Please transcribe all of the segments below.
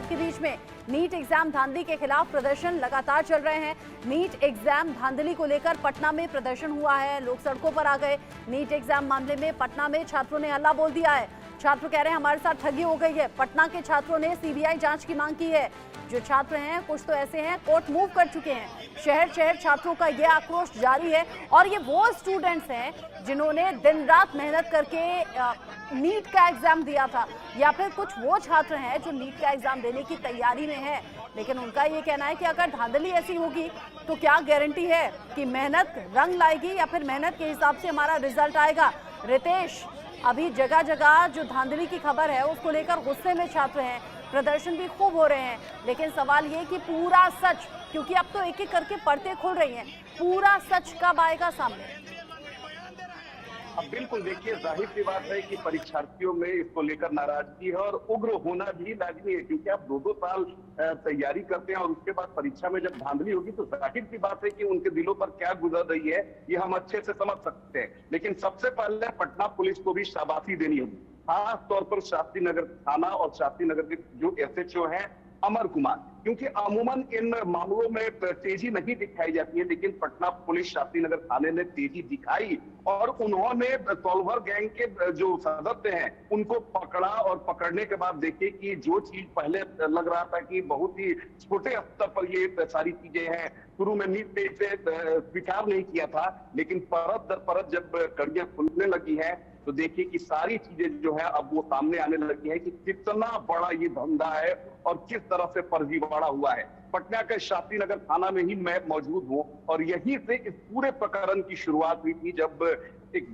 के बीच में NEET exam धांधली के खिलाफ प्रदर्शन लगातार चल रहे हैं। नीट एग्जाम धांधली को लेकर पटना में प्रदर्शन हुआ है, लोग सड़कों पर आ गए। नीट एग्जाम मामले में पटना में छात्रों ने हल्ला बोल दिया है। छात्र कह रहे हैं हमारे साथ ठगी हो गई है। पटना के छात्रों ने सीबीआई जांच की मांग की है। जो छात्र हैं कुछ तो ऐसे हैं कोर्ट मूव कर चुके हैं। शहर शहर छात्रों का ये आक्रोश जारी है और ये वो स्टूडेंट्स हैं जिन्होंने दिन रात मेहनत करके नीट का एग्जाम दिया था, या फिर कुछ वो छात्र हैं जो नीट का एग्जाम देने की तैयारी में हैं। लेकिन उनका ये कहना है कि अगर धांधली ऐसी होगी तो क्या गारंटी है कि मेहनत रंग लाएगी या फिर मेहनत के हिसाब से हमारा रिजल्ट आएगा। रितेश, अभी जगह जगह जो धांधली की खबर है उसको लेकर गुस्से में छात्र हैं, प्रदर्शन भी खूब हो रहे हैं। लेकिन सवाल ये कि पूरा सच, क्योंकि अब तो एक एक करके परतें खुल रही हैं, पूरा सच कब आएगा सामने? अब बिल्कुल देखिए, जाहिर सी बात है कि परीक्षार्थियों में इसको लेकर नाराजगी है और उग्र होना भी लाजमी है, क्योंकि आप 2-2 साल तैयारी करते हैं और उसके बाद परीक्षा में जब धांधली होगी तो जाहिर सी बात है कि उनके दिलों पर क्या गुजर रही है ये हम अच्छे से समझ सकते हैं। लेकिन सबसे पहले पटना पुलिस को भी शाबाशी देनी होगी, खास तौर पर शास्त्री नगर थाना और शास्त्री नगर के जो एसएचओ हैं अमर कुमार, क्योंकि अमूमन इन मामलों में तेजी नहीं दिखाई जाती है, लेकिन पटना पुलिस शास्त्री नगर थाने ने तेजी दिखाई और उन्होंने सॉल्वर गैंग के जो सदस्य हैं उनको पकड़ा और पकड़ने के बाद देखिए कि जो चीज पहले लग रहा था कि बहुत ही छोटे स्तर पर ये सारी चीजें हैं, शुरू में नीट ने इसे स्वीकार नहीं किया था, लेकिन परत दर परत जब कड़ियां खुलने लगी हैं तो देखिए कि सारी चीजें जो है अब वो सामने आने लगी है कि कितना बड़ा ये धंधा है और किस तरह से फर्जीवाड़ा हुआ है। पटना के शास्त्री नगर थाना में ही मैं मौजूद हूँ और यहीं से इस पूरे प्रकरण की शुरुआत हुई थी, जब एक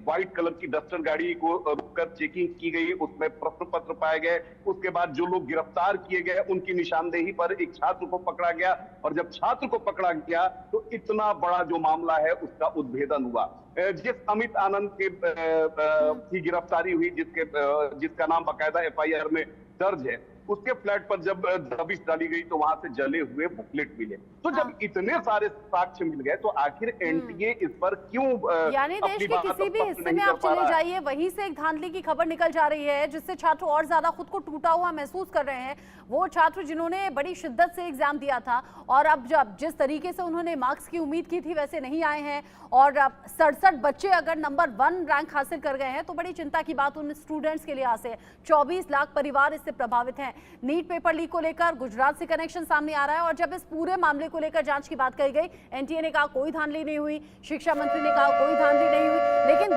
व्हाइट कलर की डस्टर गाड़ी को रुककर चेकिंग की गई, उसमें प्रश्न पत्र पाए गए। उसके बाद जो लोग गिरफ्तार किए गए उनकी निशानदेही पर एक छात्र को पकड़ा गया और जब छात्र को पकड़ा गया तो इतना बड़ा जो मामला है उसका उद्भेदन हुआ। जिस अमित आनंद की गिरफ्तारी हुई, जिसका नाम बाकायदा एफआईआर में दर्ज है, उसके फ्लैट पर जब दबिश डाली गई तो वहां से जले हुए बुकलेट मिले। तो जब इतने सारे साक्ष्य मिल गए तो आखिर एनटीए इस पर क्यों यानी देश के किसी भी हिस्से में आप चले जाइए वहीं से एक धांधली की खबर निकल जा रही है, जिससे छात्र और ज्यादा खुद को टूटा हुआ महसूस कर रहे हैं। वो छात्र जिन्होंने बड़ी शिद्दत से एग्जाम दिया था और अब जब जिस तरीके से उन्होंने मार्क्स की उम्मीद की थी वैसे नहीं आए हैं और 67 बच्चे अगर नंबर 1 रैंक हासिल कर गए हैं तो बड़ी चिंता की बात उन स्टूडेंट्स के लिहाज से। 24 लाख परिवार इससे प्रभावित हैं। नीट पेपर लीक को लेकर गुजरात से कनेक्शन सामने आ रहा है और जब इस पूरे मामले को लेकर जांच की बात कही गई, एनटीए ने कहा कोई धांधली नहीं हुई, शिक्षा मंत्री ने कहा कोई धांधली नहीं हुई। लेकिन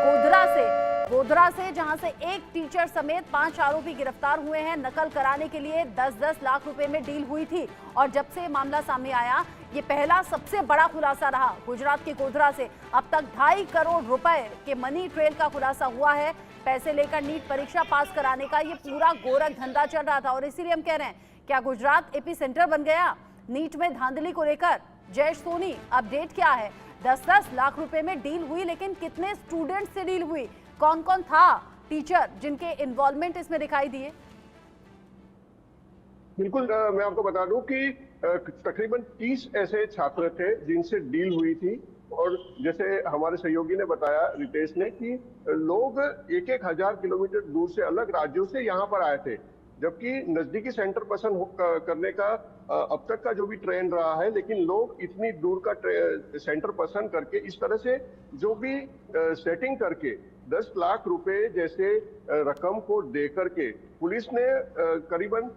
गोधरा से जहां से एक टीचर समेत 5 आरोपी गिरफ्तार हुए हैं, नकल कराने के लिए 10-10 लाख रुपए में डील हुई थी और जब से मामला सामने आया ये पहला सबसे बड़ा खुलासा रहा गुजरात के गोधरा से। अब तक 2.5 करोड़ रुपए के मनी ट्रेल का खुलासा हुआ है। पैसे लेकर नीट परीक्षा पास कराने का ये पूरा गोरख धंधा चल रहा था और इसीलिए हम कह रहे हैं क्या गुजरात एपी सेंटर बन गया नीट में धांधली को लेकर? जयेश सोनी, अपडेट क्या है? 10-10 लाख रुपए में डील हुई, लेकिन कितने स्टूडेंट से डील हुई, कौन कौन था टीचर जिनके इन्वॉल्वमेंट इसमें दिखाई दिए? बिल्कुल, मैं आपको बता दूं कि तकरीबन 30 ऐसे छात्र थे जिनसे डील हुई थी और जैसे हमारे सहयोगी ने बताया, रितेश ने, कि लोग 1-1 हजार किलोमीटर दूर से अलग राज्यों से यहाँ पर आए थे, जबकि नजदीकी सेंटर पसंद करने का अब तक का जो भी ट्रेंड रहा है, लेकिन लोग इतनी दूर का सेंटर पसंद करके इस तरह से जो भी सेटिंग करके 10 लाख रुपए जैसे रकम को दे करके पुलिस ने करीबन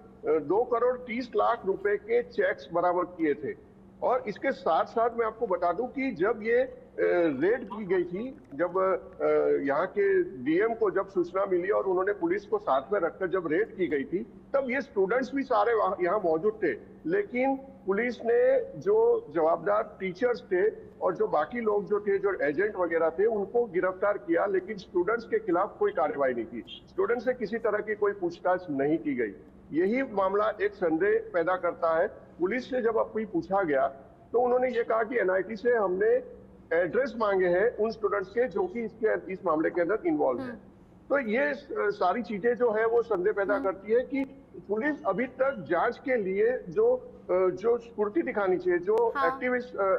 2 करोड़ 30 लाख रुपए के चेक्स बरामद किए थे। और इसके साथ साथ मैं आपको बता दूं कि जब ये रेड की गई थी, जब यहाँ के डीएम को जब सूचना मिली और उन्होंने पुलिस को साथ में रखकर जब रेड की गई थी, तब ये स्टूडेंट्स भी सारे यहाँ मौजूद थे, लेकिन पुलिस ने जो जवाबदार टीचर्स थे और जो बाकी लोग जो थे, जो एजेंट वगैरह थे, उनको गिरफ्तार किया, लेकिन स्टूडेंट्स के खिलाफ कोई कार्रवाई नहीं की। स्टूडेंट्स से किसी तरह की कोई पूछताछ नहीं की गई। यही मामला एक संदेह पैदा करता है। पुलिस से जब अभी पूछा गया तो उन्होंने ये कहा कि एनआईटी से हमने एड्रेस मांगे हैं उन स्टूडेंट्स के जो कि इस मामले के अंदर इन्वॉल्व हैं। तो ये सारी चीजें जो है वो संदेह पैदा करती है कि पुलिस अभी तक जांच के लिए जो स्फूर्ति दिखानी चाहिए, जो हाँ।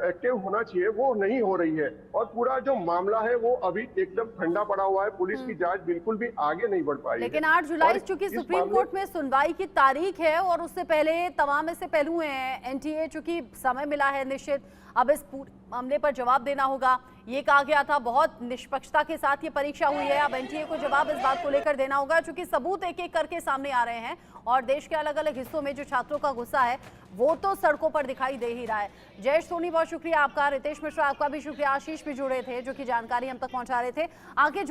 एक्टिव होना चाहिए, वो नहीं हो रही है। और पूरा जो मामला है वो अभी एकदम ठंडा पड़ा हुआ है। पुलिस की जांच बिल्कुल भी आगे नहीं बढ़ पाई है। लेकिन 8 जुलाई और चूंकि इस सुप्रीम मामले- कोर्ट में सुनवाई की तारीख है और उससे पहले तमाम ऐसे पहलू हैं, एनटीए चूंकि समय मिला है निश्चित, अब इस पूरे मामले पर जवाब देना होगा। ये कहा गया था बहुत निष्पक्षता के साथ ये परीक्षा हुई है, अब एनटीए को जवाब इस बात को लेकर देना होगा, चूंकि सबूत एक एक करके सामने आ रहे हैं और देश के अलग अलग हिस्सों में जो छात्रों का गुस्सा है वो तो सड़कों पर दिखाई दे ही रहा है। जयेश सोनी, बहुत शुक्रिया आपका। रितेश मिश्रा, आपका भी शुक्रिया। आशीष भी जुड़े थे जो कि जानकारी हम तक पहुंचा रहे थे। आगे जो